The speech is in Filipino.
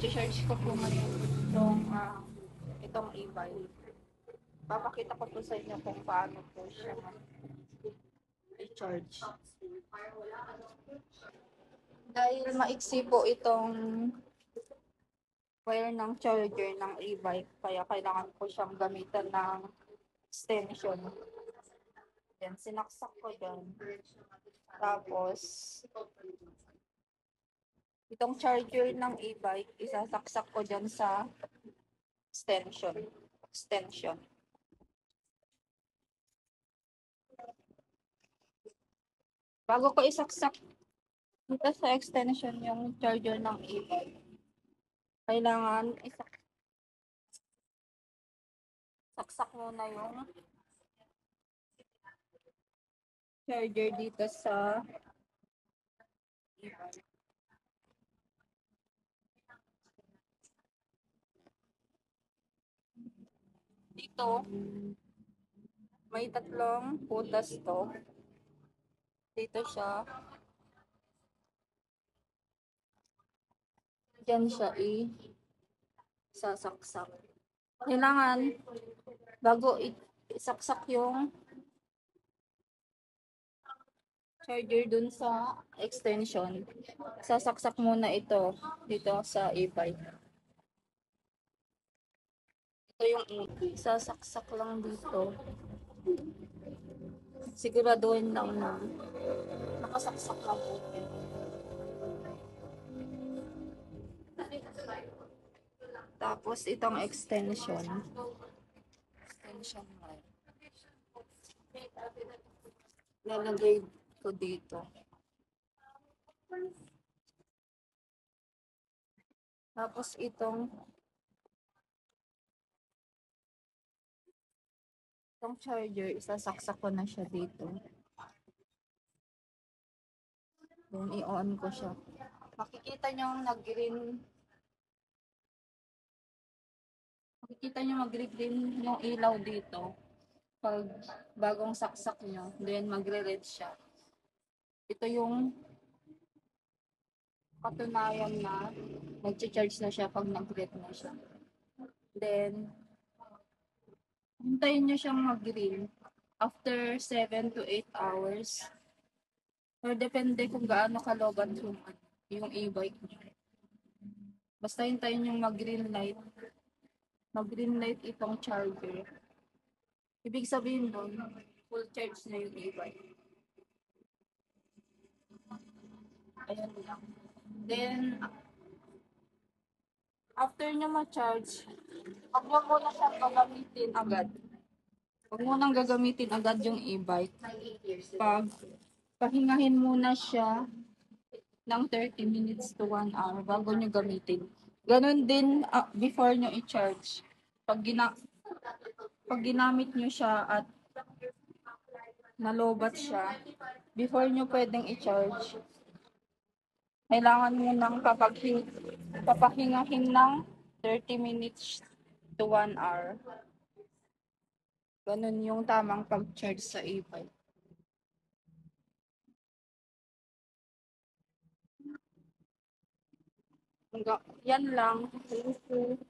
i-charge ko po ngayon itong e-bike. Papakita ko po sa inyo kung paano po siya i-charge. Dahil maiksi po itong wire ng charger ng e-bike, kaya kailangan ko siyang gamitan ng extension. Yan, sinaksak ko dyan. Tapos, itong charger ng e-bike, isasaksak ko dyan sa extension. Bago ko isaksak dito sa extension yung charger ng e-bike, kailangan isaksak muna yung charger dito sa e-bike. Dito, may tatlong butas to. Dito siya. Diyan siya sasaksak. Kailangan, bago isaksak yung charger dun sa extension, sasaksak muna ito dito sa e-bike. Ito yung sasaksak lang dito. Siguraduhin lang na nakasaksak lang po. Tapos itong extension wire. Lalagay ko dito. Tapos itong charger, isasaksak ko na siya dito. Then i-on ko siya. Makikita nyo mag-green yung ilaw dito. Pag bagong saksak nyo, then magre-red siya. Ito yung katunayan na mag-charge na siya pag nag-red na siya. Then, hintayin nyo siyang mag-green after 7 to 8 hours. Or depende kung gaano kalobat yung e-bike nyo. Basta hintayin yung mag-green light. Mag-green light itong charger. Ibig sabihin doon, full charge na yung e-bike. Ayan lang. Then, after nyo ma-charge, huwag nyo muna siyang gagamitin agad. Huwag mo nang gagamitin agad yung e-bike. Pahingahin muna siya ng 30 minutes to 1 hour bago nyo gamitin. Ganon din before nyo i-charge. Pag ginamit nyo siya at nalobat siya, before nyo pwedeng i-charge, kailangan mo nang papahingahin ng 30 minutes to 1 hour. Ganun yung tamang pag-charge sa e-bike. Yan lang. Thank you.